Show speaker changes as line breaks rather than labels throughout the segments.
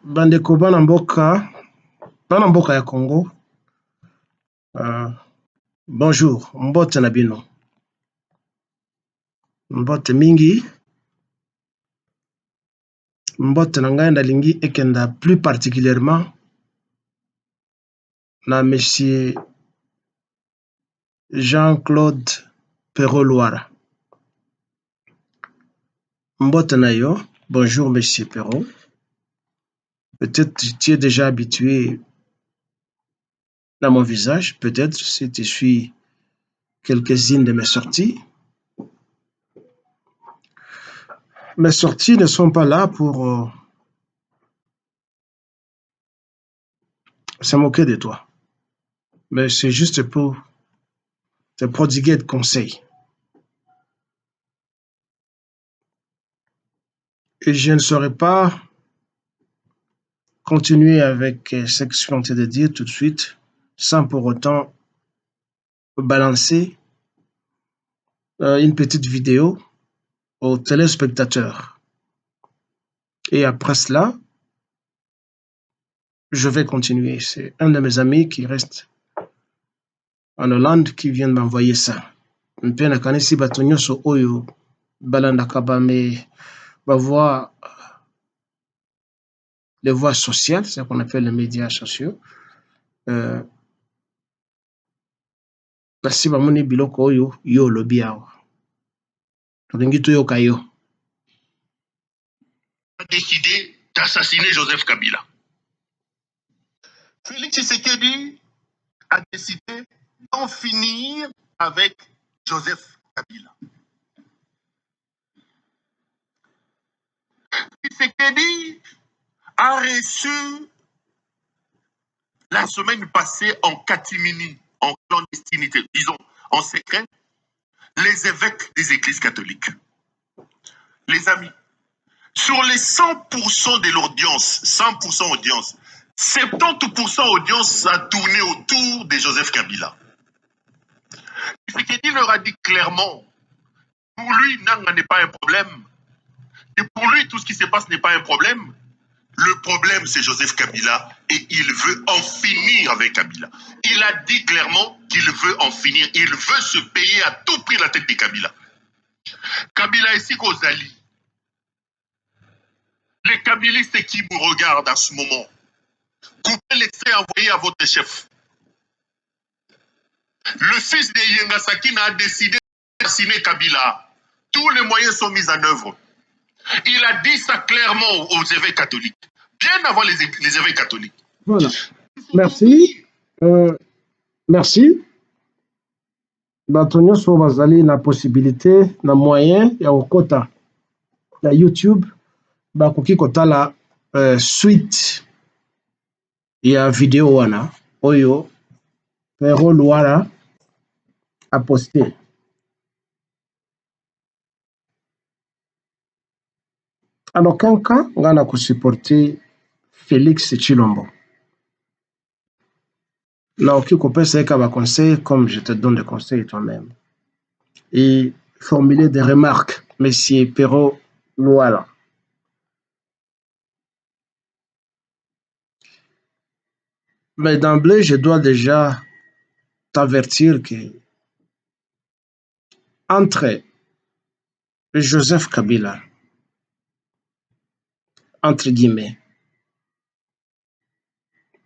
Bandeko bana mboka ya Congo, bonjour, mbote na bino, mbote mingi, mbote na ngai nalingi ekenda plus particulièrement na monsieur Jean-Claude Perrault Luara. Mbote na yo, bonjour monsieur Perrault. Peut-être tu es déjà habitué à mon visage, peut-être si tu suis quelques-unes de mes sorties. Mes sorties ne sont pas là pour se moquer de toi, mais c'est juste pour te prodiguer de conseils. Et je ne saurais pas continuer avec ce que je suis en train de dire tout de suite, sans pour autant balancer une petite vidéo aux téléspectateurs. Et après cela, je vais continuer. C'est un de mes amis qui reste en Hollande qui vient de m'envoyer ça. Mpe nakanisi bato nyonso oyo balandaka voix, les voies sociales, c'est ce qu'on appelle les médias sociaux. Kasi bamoni biloko oyo yo olobi awa. Tolingi toyoka yo.
A décidé d'assassiner Joseph Kabila. Félix Tshisekedi a décidé d'en finir avec Joseph Kabila. Tshisekedi a reçu la semaine passée en catimini, en clandestinité, disons en secret, les évêques des églises catholiques. Les amis, sur les 100% de l'audience, 100% audience, 70% audience a tourné autour de Joseph Kabila. Tshisekedi leur a dit clairement, pour lui, Nanga n'est pas un problème. Et pour lui, tout ce qui se passe n'est pas un problème. Le problème, c'est Joseph Kabila et il veut en finir avec Kabila. Il a dit clairement qu'il veut en finir. Il veut se payer à tout prix la tête de Kabila. Kabila ici Kozali. Les Kabilistes qui vous regardent à ce moment, coupez l'extrait envoyé à votre chef. Le fils de Yengasaki a décidé d'assassiner Kabila. Tous les moyens sont mis en œuvre. Il a dit ça clairement aux évêques catholiques, bien avant les évêques catholiques.
Voilà. Merci. Merci. Bato nyonso bazali na possibilité, na moyen ya okota ya YouTube, bakoki kotala suite ya vidéo wana oyo Perrault Luara a posté. En aucun cas, on a supporter Félix Tshilombo. Là, ok, c'est qu'à conseil, comme je te donne des conseils toi-même. Et formuler des remarques, monsieur Perrault Luara. Mais d'emblée, je dois déjà t'avertir que entre Joseph Kabila, entre guillemets,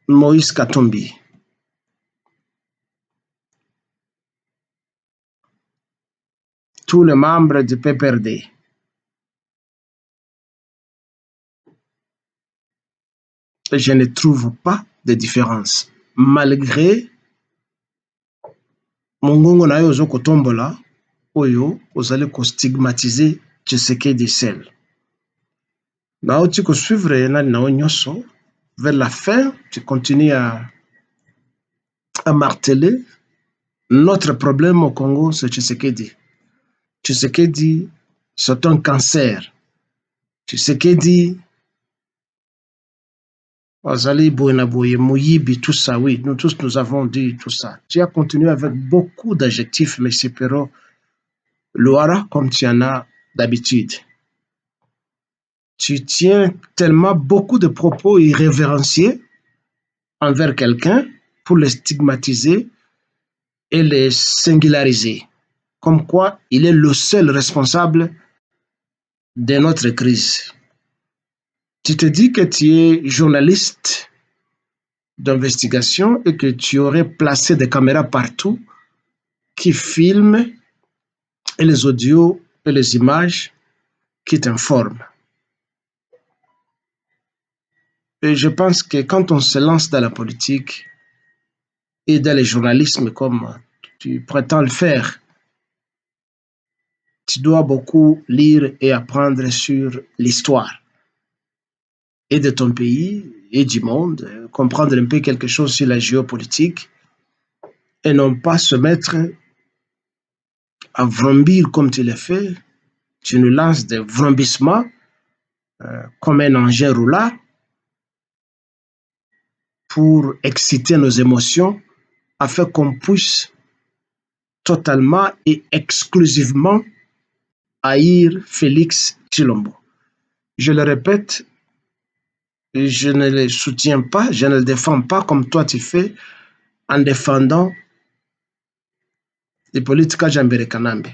Moïse Katumbi, tous les membres du PPRD, je ne trouve pas de différence. Malgré mongongo na yo ozo kotombola, oyo ozali ko stigmatiser Tshisekedi seul. Na oti ko suivre na nyonso, vers la fin, tu continues à marteler notre problème au Congo, c'est Tshisekedi. Tshisekedi, c'est un cancer. Tshisekedi, Ozali Boyenaboye, Moyibi, tout ça, oui, nous tous nous avons dit tout ça. Tu as continué avec beaucoup d'adjectifs, M. Perrault Luara, comme tu en as d'habitude. tu tiens tellement beaucoup de propos irrévérencieux envers quelqu'un pour le stigmatiser et le singulariser, comme quoi il est le seul responsable de notre crise. Tu te dis que tu es journaliste d'investigation et que tu aurais placé des caméras partout qui filment et les audios et les images qui t'informent. Et je pense que quand on se lance dans la politique et dans le journalisme comme tu prétends le faire, tu dois beaucoup lire et apprendre sur l'histoire et de ton pays et du monde, comprendre un peu quelque chose sur la géopolitique et non pas se mettre à vrombir comme tu l'as fait. Tu nous lances des vrombissements comme un engin roulant pour exciter nos émotions afin qu'on puisse totalement et exclusivement haïr Félix Tshilombo. Je le répète, je ne le soutiens pas, je ne le défends pas comme toi tu fais en défendant Hippolyte Kajambere Kanambe.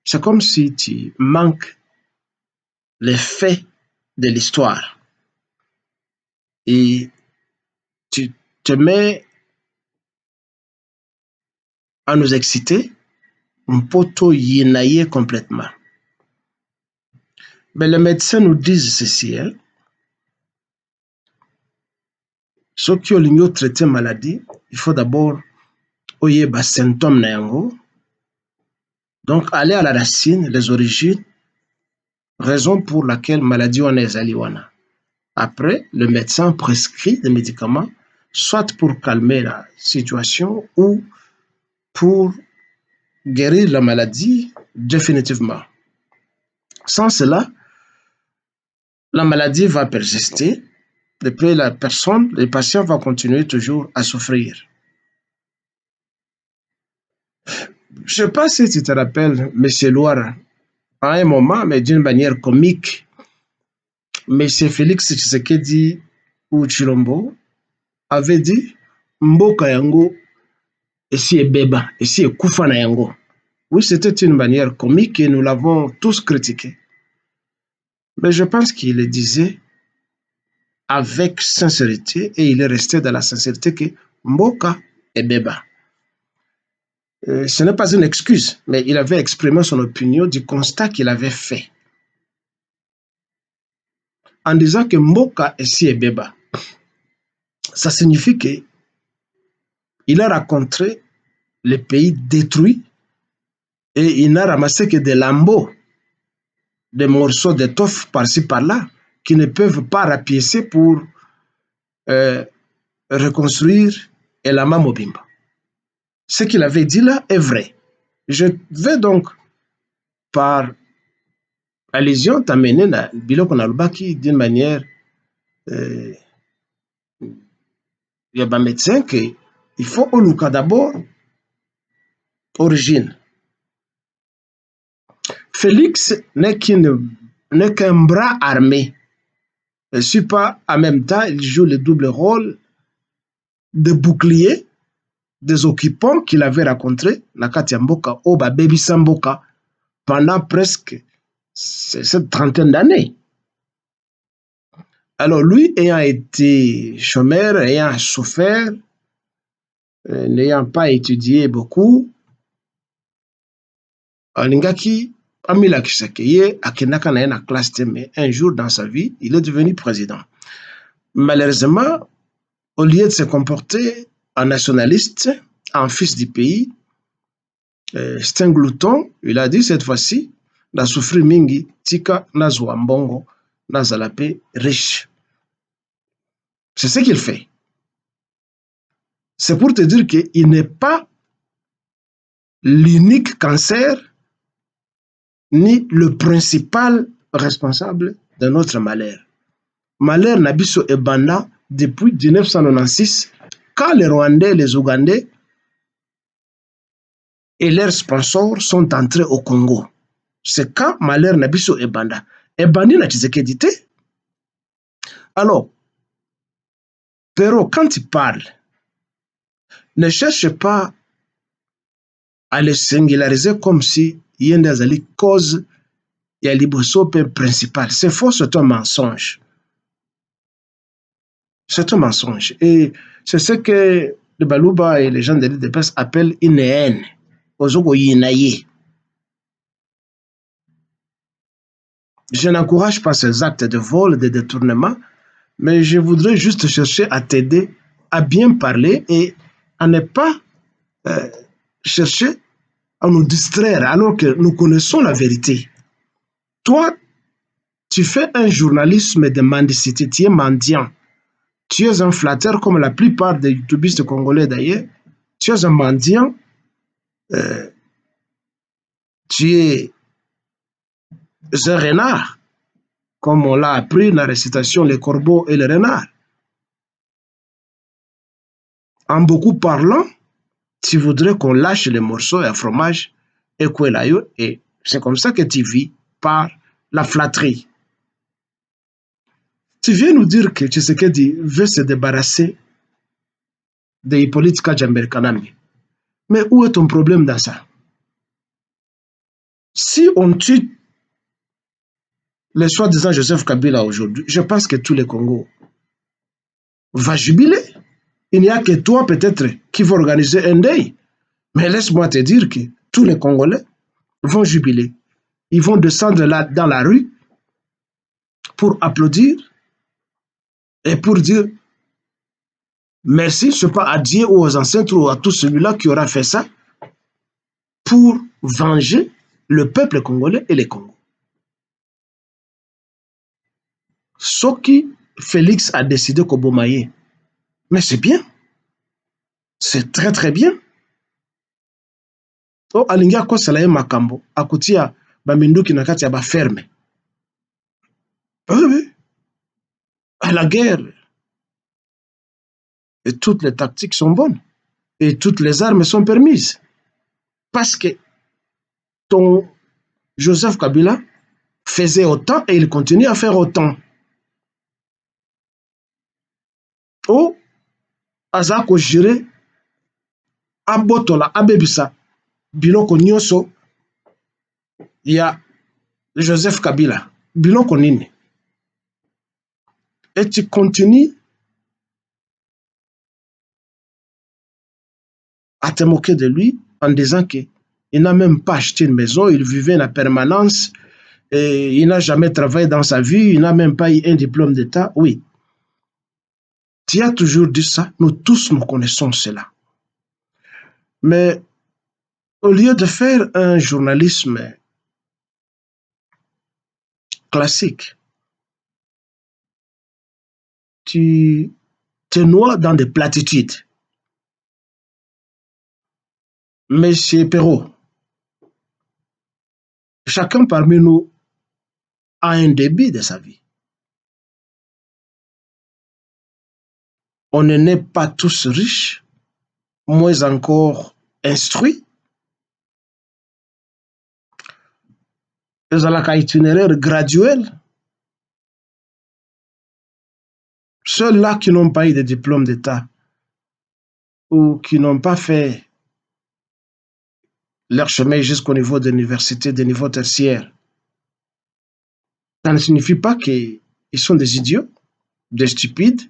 C'est comme si tu manques les faits de l'histoire et tu te mets à nous exciter, un poteau yénaillé complètement. Mais les médecins nous disent ceci, hein? Ceux qui ont traité maladie, il faut d'abord oyeba symptômes na yango. Donc aller à la racine, les origines, raison pour laquelle maladie wana ezali wana. Après, le médecin prescrit des médicaments, soit pour calmer la situation ou pour guérir la maladie définitivement. Sans cela, la maladie va persister et puis la personne, le patient va continuer toujours à souffrir. Je ne sais pas si tu te rappelles, M. Loire, à un moment, mais d'une manière comique, M. Félix Tshisekedi ou Tshilombo avait dit Mboka yango esi ebeba, esi ekufa na yango. Oui, c'était une manière comique et nous l'avons tous critiqué. Mais je pense qu'il le disait avec sincérité et il est resté dans la sincérité que Mboka ebeba. Ce n'est pas une excuse, mais il avait exprimé son opinion du constat qu'il avait fait. En disant que Mboka esi ebeba, ça signifie qu'il a rencontré le pays détruit et il n'a ramassé que des lambeaux, des morceaux d'étoffe par-ci par-là qui ne peuvent pas rapiécer pour reconstruire Elama Mobimba. Ce qu'il avait dit là est vrai. Je vais donc, par allusion, t'amener na biloko na lubaki d'une manière il y a un médecin qu'il faut au cas d'abord origine. Félix n'est qu'un bras armé. Je suis pas en même temps, il joue le double rôle de bouclier des occupants qu'il avait rencontrés, Nakati Mboka, Oba Baby Samboka, pendant presque cette trentaine d'années. Alors lui, ayant été chômeur, ayant souffert, n'ayant pas étudié beaucoup, Alingaki, Amila Kisakeye, Akenaka na classe mais un jour dans sa vie, il est devenu président. Malheureusement, au lieu de se comporter en nationaliste, en fils du pays, c'est un glouton, il a dit cette fois-ci, na souffrir mingi, tika nazwa mbongo, nazalape riche. C'est ce qu'il fait. C'est pour te dire qu'il n'est pas l'unique cancer, ni le principal responsable de notre malheur. Malheur Nabiso Ebanda depuis 1996, quand les Rwandais, les Ougandais et leurs sponsors sont entrés au Congo. c'est quand malheur Nabiso et Banda. Et Bandi na Tshisekedi te. Alors, Pero, quand il parle, ne cherche pas à le singulariser comme si il y a une cause, il y a le principal. C'est faux, c'est un mensonge. C'est un mensonge. Et c'est ce que le Balouba et les gens de l'IDPS appellent une haine. Je n'encourage pas ces actes de vol, de détournement, mais je voudrais juste chercher à t'aider à bien parler et à ne pas chercher à nous distraire alors que nous connaissons la vérité. Toi, tu fais un journalisme de mendicité, tu es mendiant. Tu es un flatteur comme la plupart des youtubistes congolais d'ailleurs. Tu es un mendiant. Tu es un renard, comme on l'a appris dans la récitation Les corbeaux et les renards. En beaucoup parlant, tu voudrais qu'on lâche les morceaux à fromage et c'est comme ça que tu vis, par la flatterie. Tu viens nous dire que Tshisekedi veut se débarrasser de Hippolyte Kajamber Kanambi. Mais où est ton problème dans ça? Si on tue le soi-disant Joseph Kabila aujourd'hui, je pense que tous les Congos vont jubiler. Il n'y a que toi peut-être qui va organiser un deuil. Mais laisse-moi te dire que tous les Congolais vont jubiler. Ils vont descendre là dans la rue pour applaudir et pour dire merci, ce n'est pas à Dieu ou aux ancêtres ou à tout celui-là qui aura fait ça pour venger le peuple congolais et les Congos. Soki Félix a décidé Kobomaye. Mais c'est bien. C'est très très bien. Oh, alingia kosala ye makambo akutia baminduki na kati ya baferme. Oui. À la guerre, et toutes les tactiques sont bonnes et toutes les armes sont permises. Parce que ton Joseph Kabila faisait autant et il continue à faire autant. Oh, aza ko gérer abotola abebisa biloko nyonso ya Joseph Kabila. Biloko nini. Et tu continues à te moquer de lui en disant qu'il n'a même pas acheté une maison, il vivait en permanence, et il n'a jamais travaillé dans sa vie, il n'a même pas eu un diplôme d'État. Oui. Tu as toujours dit ça, nous tous nous connaissons cela. Mais au lieu de faire un journalisme classique, tu te noies dans des platitudes. Monsieur Perrault, chacun parmi nous a un début de sa vie. On n'est pas tous riches, moins encore instruits. Ils ont un itinéraire graduel. Ceux-là qui n'ont pas eu de diplôme d'État ou qui n'ont pas fait leur chemin jusqu'au niveau de l'université, des niveaux tertiaires, ça ne signifie pas qu'ils sont des idiots, des stupides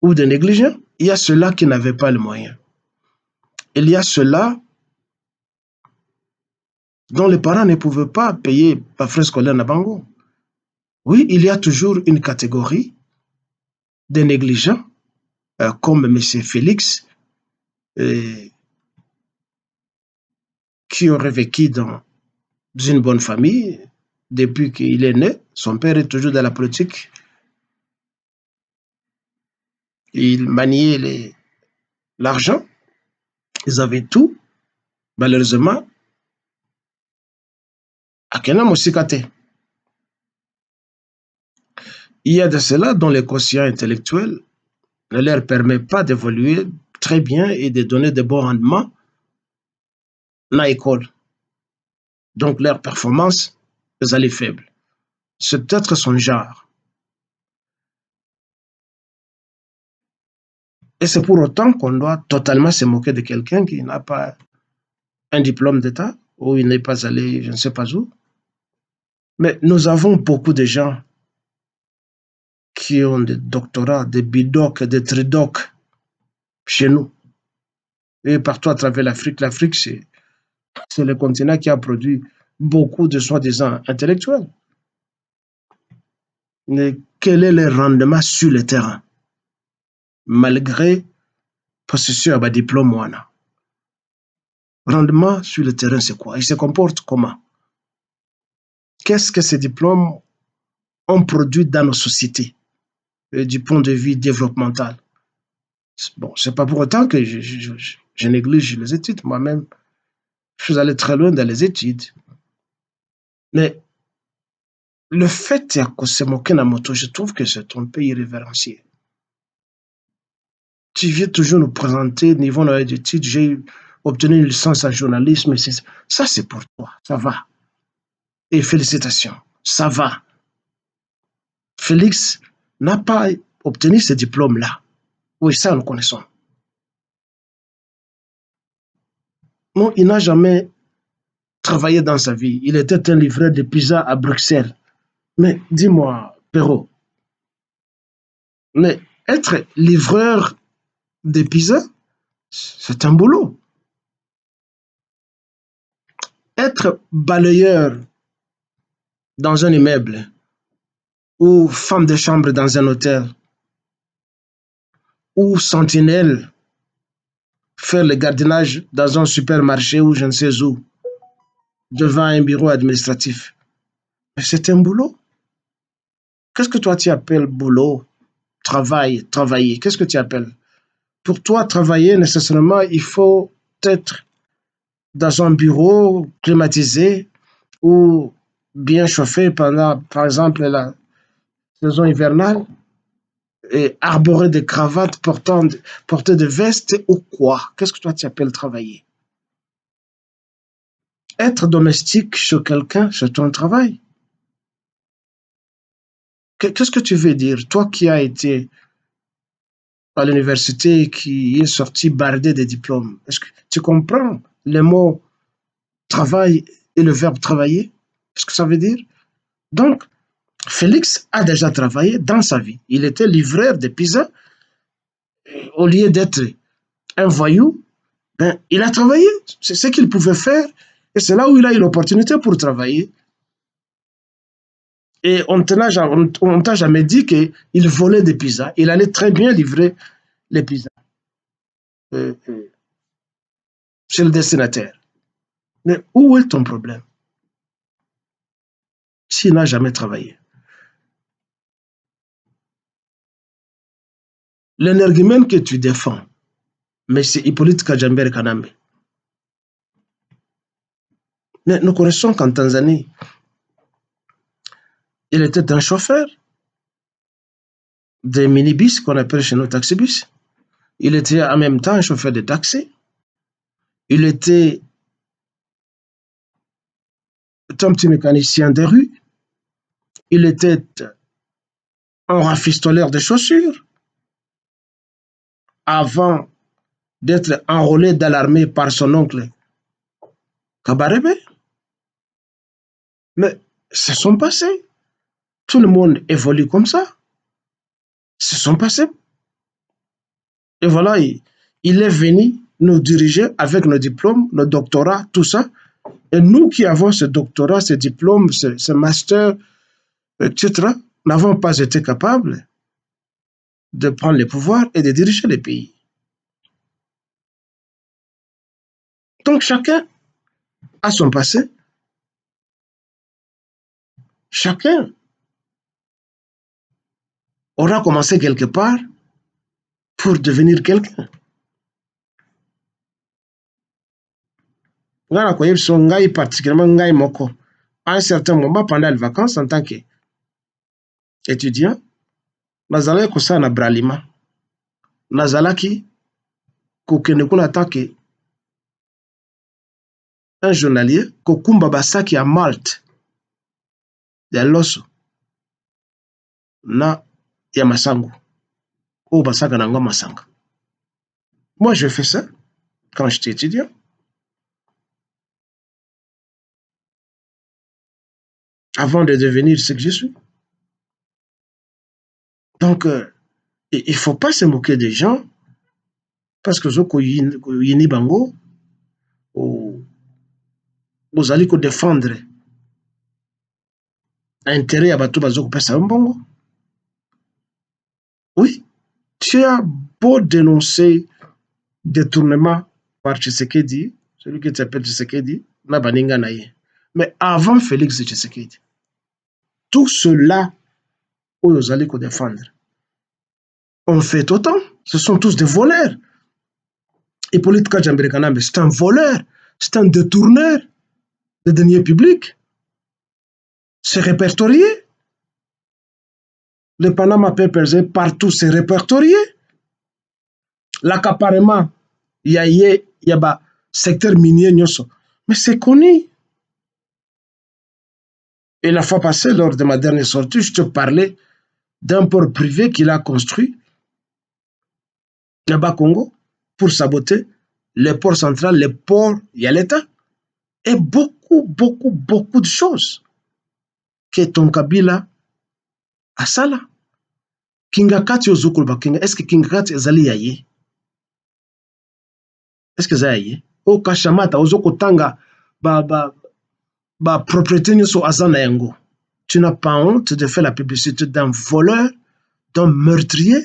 ou des négligents. Il y a ceux-là qui n'avaient pas les moyens. Il y a ceux-là dont les parents ne pouvaient pas payer par frais scolaires à Bango. Oui, il y a toujours une catégorie de négligents, comme M. Félix, qui aurait vécu dans une bonne famille depuis qu'il est né. Son père est toujours dans la politique. Il maniait l'argent. Ils avaient tout. Malheureusement, Akenam aussi kate. Il y a de cela dont le quotient intellectuel ne leur permet pas d'évoluer très bien et de donner de bons rendements dans l'école. Donc leur performance est faible. C'est peut-être son genre. Et c'est pour autant qu'on doit totalement se moquer de quelqu'un qui n'a pas un diplôme d'État ou il n'est pas allé je ne sais pas où. Mais nous avons beaucoup de gens qui ont des doctorats, des bidocs, des tridocs chez nous. Et partout à travers l'Afrique. L'Afrique, c'est le continent qui a produit beaucoup de soi-disant intellectuels. Mais quel est le rendement sur le terrain malgré possession de diplôme wana? Rendement sur le terrain, c'est quoi? Il se comporte comment? Qu'est-ce que ces diplômes ont produit dans nos sociétés du point de vue développemental? Bon, c'est pas pour autant que je néglige les études. Moi-même, je suis allé très loin dans les études. Mais le fait que se moquer de moto, je trouve que c'est un peu irrévérencieux. Tu viens toujours nous présenter, niveau de l'étude, j'ai obtenu une licence en journalisme, ça c'est pour toi, ça va. Et félicitations, ça va. Félix n'a pas obtenu ce diplôme-là. Oui, ça nous connaissons. Non, il n'a jamais travaillé dans sa vie. Il était un livreur de pizza à Bruxelles. Mais dis-moi, Perrault, mais être livreur de pizza, c'est un boulot. Être balayeur dans un immeuble ou femme de chambre dans un hôtel ou sentinelle faire le gardiennage dans un supermarché ou je ne sais où, devant un bureau administratif. Mais c'est un boulot. Qu'est-ce que toi tu appelles boulot? Travail, travailler. Qu'est-ce que tu appelles? Pour toi, travailler, nécessairement, il faut être dans un bureau climatisé ou bien chauffé pendant, par exemple, la saison hivernale et arborer des cravates, porter des vestes ou quoi? Qu'est-ce que toi tu appelles travailler? Être domestique chez quelqu'un, c'est ton travail. Qu'est-ce que tu veux dire? Toi qui as été à l'université, qui est sorti bardé de diplômes, est-ce que tu comprends le mot travail et le verbe travailler? Qu'est-ce que ça veut dire? Donc, Félix a déjà travaillé dans sa vie. Il était livreur de pizza. Au lieu d'être un voyou, ben, il a travaillé. C'est ce qu'il pouvait faire. Et c'est là où il a eu l'opportunité pour travailler. Et on ne t'a jamais dit qu'il volait des pizzas. Il allait très bien livrer les pizzas euh, euh, chez le destinataire. Mais où est ton problème s'il n'a jamais travaillé? L'énergumène que tu défends, mais c'est Hippolyte Kajamber Kanambe. Mais nous connaissons qu'en Tanzanie, il était un chauffeur des minibus qu'on appelle chez nous taxibus. Il était en même temps un chauffeur de taxi. Il était un petit mécanicien de rue. Il était un rafistoleur de chaussures avant d'être enrôlé dans l'armée par son oncle Kabarebe. Mais c'est son passé. Tout le monde évolue comme ça. C'est son passé. Et voilà, il est venu nous diriger avec nos diplômes, nos doctorats, tout ça. Et nous qui avons ce doctorat, ce diplôme, ce master, etc., n'avons pas été capables de prendre le pouvoir et de diriger le pays. Donc chacun a son passé. Chacun aura commencé quelque part pour devenir quelqu'un. Ngana kwa yebso ngai particulièrement ngai moko. À un certain moment pendant les vacances en tant qu'étudiant, nazalaki kosala na bralima. Nazalaki kokende kuna atake un journalier, Kokumba Basaki à Malte, ya loso, na ya masango, ou Basaka Nango Masanga. Moi, je fais ça quand j'étais étudiant. Avant de devenir ce que je suis. Donc, il ne faut pas se moquer des gens parce que Zoko Yini Bango, vous allez défendre l'intérêt à Batou Bazoko Pesa Mbongo. Oui, tu as beau dénoncer détournement par Tshisekedi, celui qui s'appelle Tshisekedi, Nabaninga Naye. Mais avant Félix Tshisekedi, tout cela, vous allez défendre. On fait autant, ce sont tous des voleurs. Hippolyte Kajambere Kanambe, c'est un voleur, c'est un détourneur de deniers publics. C'est répertorié. Le Panama Papers, partout, c'est répertorié. L'accaparement, il y a secteur minier, mais c'est connu. Et la fois passée, lors de ma dernière sortie, je te parlais d'un port privé qu'il a construit là-bas Congo pour saboter le port central, le port, il y a l'État. Et beaucoup de choses que ton Kabila a ça là. Kingakati Ozokul Bakinga, est-ce que Kingakati ezali yaye? Est-ce que ça yaye? O Kashamata Ozokotanga ba propriété nyoso azana yango. Tu n'as pas honte de faire la publicité d'un voleur, d'un meurtrier,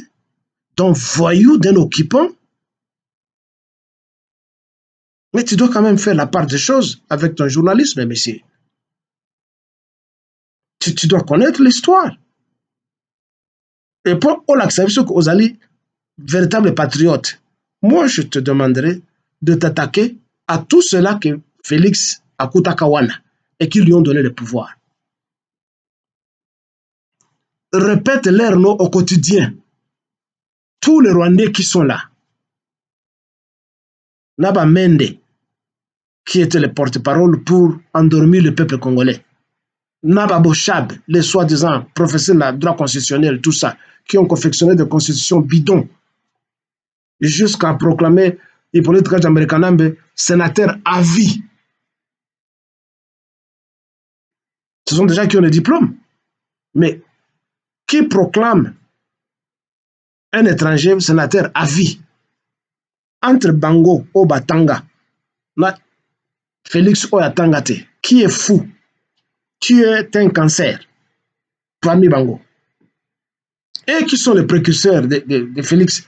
d'un voyou, d'un occupant? Mais tu dois quand même faire la part des choses avec ton journalisme, monsieur. Tu dois connaître l'histoire. Et pour l'accepter que Ozali, véritable patriote, moi je te demanderai de t'attaquer à tout cela que Félix Akutakawana et qui lui ont donné le pouvoir. Répète leur nom au quotidien. Tous les Rwandais qui sont là. Naba Mende, qui était le porte-parole pour endormir le peuple congolais. Naba Bochab, les soi-disant professeurs de droit constitutionnel, tout ça, qui ont confectionné des constitutions bidons, jusqu'à proclamer Hippolyte Kajambere Kanambe sénateur à vie. Ce sont des gens qui ont des diplômes. Mais qui proclame un étranger sénateur à vie? Entre Bango ou Batanga, Félix Oyatangate, qui est fou, qui est un cancer, parmi Bango. Et qui sont les précurseurs de Félix,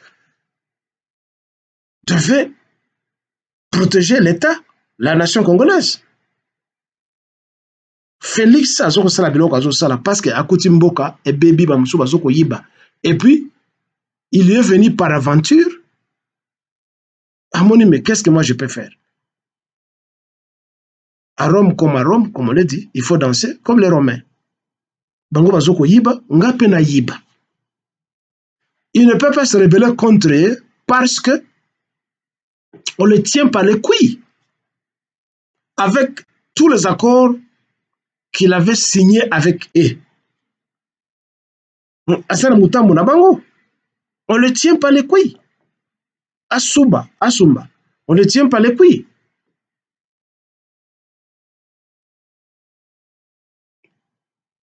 devaient protéger l'État, la nation congolaise. Félix Azoko Sala Biloko Azoko Sala parce que Akuti Mboka et Baby Bamsou Bazoko Yiba. Et puis, il est venu par aventure. Amoni, mais qu'est-ce que moi je peux faire? À Rome, comme on l'a dit, il faut danser comme les Romains. Bango Bazoko Yiba, Ngapena Yiba. Il ne peut pas se rebeller contre eux parce que on le tient par les couilles. Avec tous les accords qu'il avait signés avec eux. On le tient par les couilles. Asumba, on le tient par les couilles.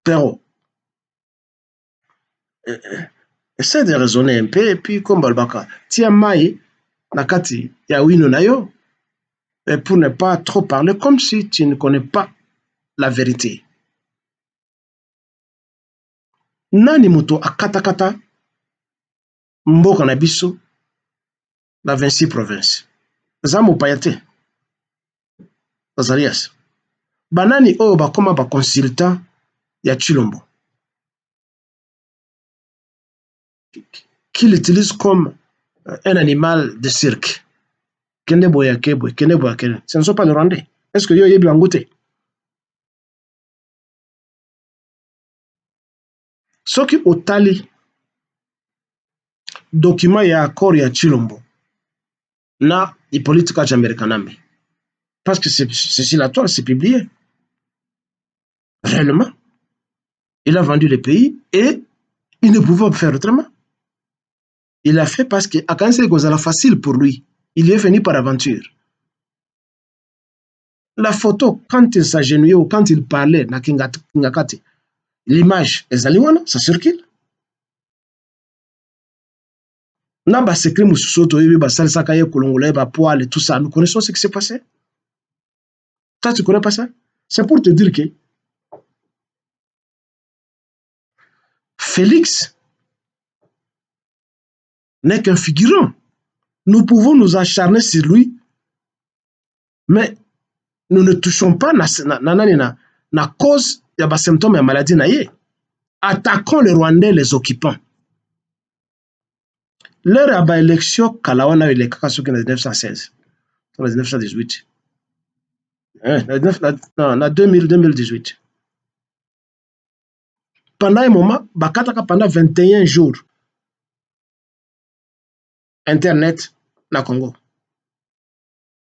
Pero, essaie de raisonner un peu, et puis comme Balbaka, tia mai, nakati, ya wino na yo, et pour ne pas trop parler comme si tu ne connais pas la vérité. Nani moto akatakata mboka na biso na 26 provinces. Zamu payate. Azarias. Banani oyo bakoma ba consultant ya Chilombo. Qu'il utilise comme un animal de cirque. Kende boyakebwe, kende boyakene. Ce ne sont pas les Rwandais. Est-ce que yo yebi bangote? Soki otali document ya accord ya Chilombo na Hippolyte Kajambere Kanambe. Parce que c'est sur la toile, c'est publié. Réellement. Il a vendu le pays et il ne pouvait pas faire autrement. Il l'a fait parce que quand c'est facile pour lui, il est venu par aventure. La photo, quand il s'agenouillait ou quand il parlait, l'image, ça circule. Naba secret mususoto yebi basal sakaye kolongole ba poil et tout ça, nous connaissons ce qui s'est passé. Toi, tu connais pas ça? C'est pour te dire que Félix n'est qu'un figurant. Nous pouvons nous acharner sur lui, mais nous ne touchons pas la cause de la symptôme de la maladie. Attaquons les Rwandais, les occupants. Leur élection, Kalawana, il est en 1916, en 1918. En 2018. Pendant un moment, pendant 21 jours, Internet na Congo.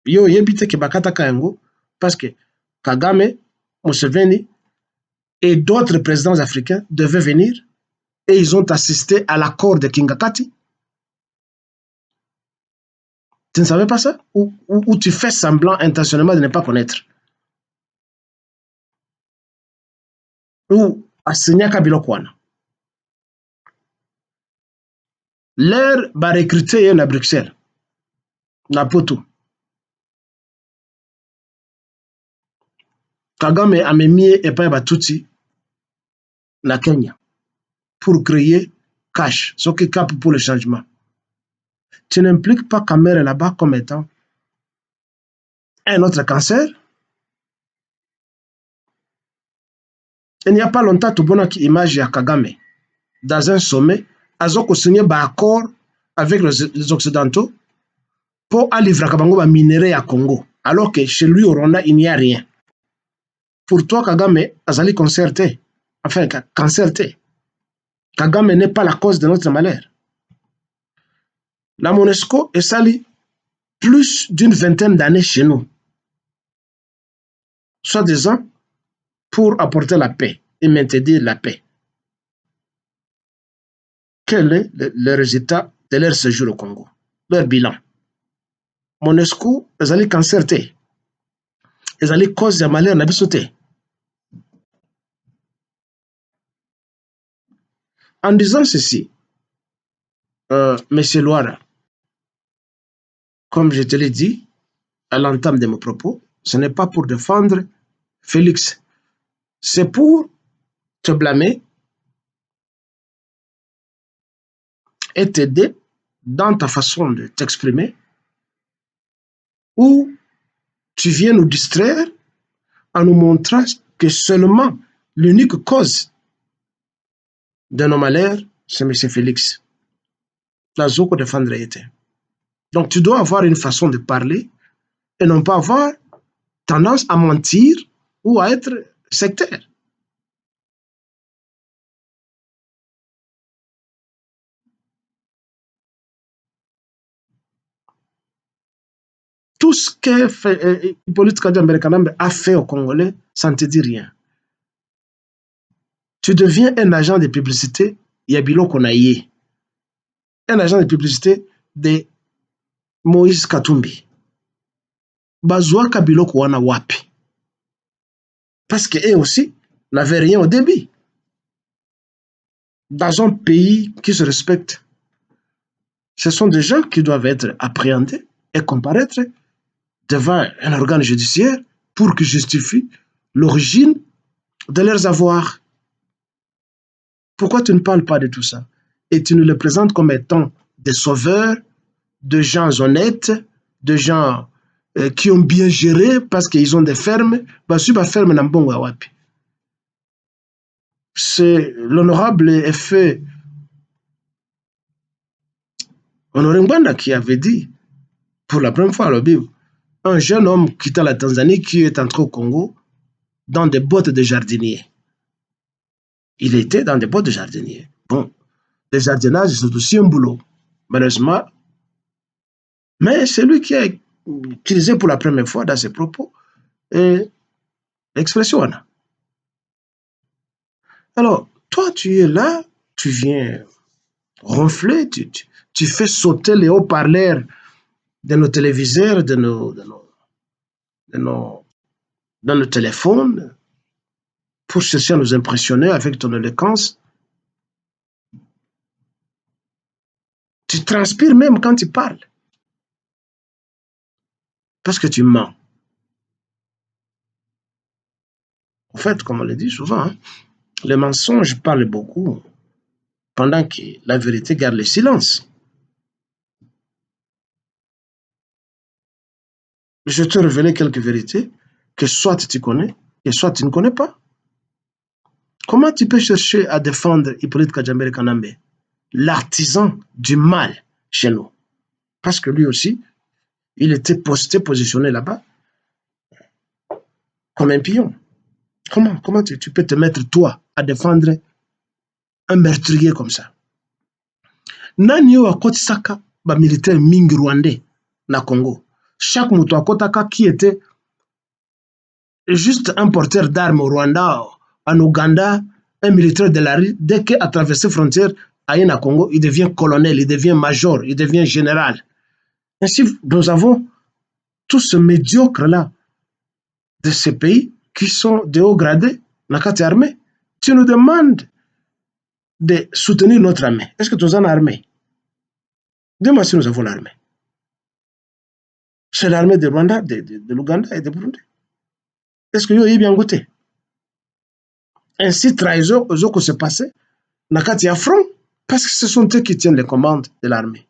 Yo yebite ke bakataka yango parce que Kagame, Museveni et d'autres présidents africains devaient venir et ils ont assisté à l'accord de Kingakati. Tu ne savais pas ça? Ou tu fais semblant intentionnellement de ne pas connaître? Ou Assenia Kabila Kwana. L'air va recruter à Bruxelles, na Poto. Kagame a mis et pas Batuti na Kenya pour créer cash, ce qui cap pour le changement. Tu n'impliques pas Kamere là-bas comme étant un autre cancer. Il n'y a pas longtemps, tout le monde a image à Kagame dans un sommet, Azoko signé un accord avec les Occidentaux pour aller livrer minerai à Congo, alors que chez lui au Rwanda, il n'y a rien. Pour toi, Kagame, Azali concerté, enfin, concerté. Kagame n'est pas la cause de notre malheur. La MONUSCO est sali plus d'une vingtaine d'années chez nous, soi-disant pour apporter la paix et maintenir la paix. Quel est le résultat de leur séjour au Congo? Leur bilan. MONUSCO, ils allaient concerter. Ils allaient causer un malheur, n'a sauté. En disant ceci, M. Loara, comme je te l'ai dit à l'entame de mes propos, ce n'est pas pour défendre Félix. C'est pour te blâmer et t'aider dans ta façon de t'exprimer, où tu viens nous distraire en nous montrant que seulement l'unique cause de nos malheurs, c'est M. Félix. Donc tu dois avoir une façon de parler et non pas avoir tendance à mentir ou à être sectaire. Tout ce que Hippolyte Kagame a fait aux Congolais, ça ne te dit rien. Tu deviens un agent de publicité, Yabilo Konaye. Un agent de publicité de Moïse Katumbi. Bazwa Kabilo Kwana Wapi. Parce qu'eux aussi n'avaient rien au début. Dans un pays qui se respecte, ce sont des gens qui doivent être appréhendés et comparaître devant un organe judiciaire pour qu'il justifie l'origine de leurs avoirs. Pourquoi tu ne parles pas de tout ça? Et tu nous les présentes comme étant des sauveurs, de gens honnêtes, de gens qui ont bien géré parce qu'ils ont des fermes. C'est l'honorable effet Honoré Mbanda qui avait dit, pour la première fois à la Bible, un jeune homme quittant la Tanzanie qui est entré au Congo dans des bottes de jardinier. Il était dans des bottes de jardinier. Bon, le jardinage, c'est aussi un boulot, malheureusement. Mais c'est lui qui a utilisé pour la première fois dans ses propos l'expression. Alors, toi, tu es là, tu viens ronfler, tu fais sauter les haut-parleurs de nos téléviseurs, dans nos téléphones, pour chercher à nous impressionner avec ton éloquence. Tu transpires même quand tu parles, parce que tu mens. En fait, comme on le dit souvent, hein, les mensonges parlent beaucoup, pendant que la vérité garde le silence. Je te révélé quelques vérités que soit tu connais, et soit tu ne connais pas. Comment tu peux chercher à défendre Hippolyte Kajambere Kanambe, l'artisan du mal chez nous? Parce que lui aussi, il était positionné là-bas comme un pion. Comment tu peux te mettre, toi, à défendre un meurtrier comme ça? Nani yo akotisaka ba militaire mingi rwandais na Congo? Chaque moto akotaka qui était juste un porteur d'armes au Rwanda, en Ouganda, un militaire de la rue, dès qu'il a traversé la frontière à Ina Congo, il devient colonel, il devient major, il devient général. Ainsi, nous avons tous ce médiocre-là de ces pays qui sont de haut gradés, nakati armée. Tu nous demandes de soutenir notre armée. Est-ce que tu as une armée? Dis-moi si nous avons l'armée. C'est l'armée de Rwanda, de l'Ouganda et de Burundi. Est-ce que y a bien goûté? Ainsi, trahison aux autres se passer, nakati ya front, parce que ce sont eux qui tiennent les commandes de l'armée.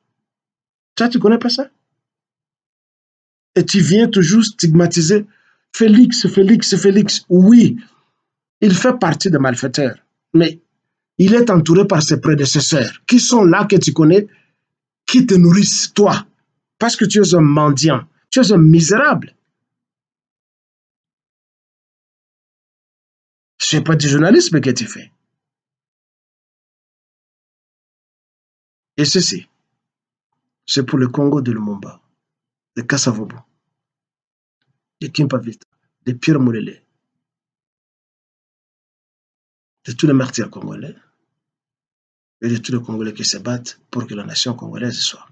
Toi, tu ne connais pas ça? Et tu viens toujours stigmatiser Félix, Félix, Félix. Oui, il fait partie des malfaiteurs, mais il est entouré par ses prédécesseurs, qui sont là que tu connais, qui te nourrissent, toi, parce que tu es un mendiant, tu es un misérable. Ce n'est pas du journalisme que tu fais. Et ceci, c'est pour le Congo de Lumumba, de Kassavobo, de Kimpavita, de Pierre Moulele, de tous les martyrs congolais et de tous les Congolais qui se battent pour que la nation congolaise soit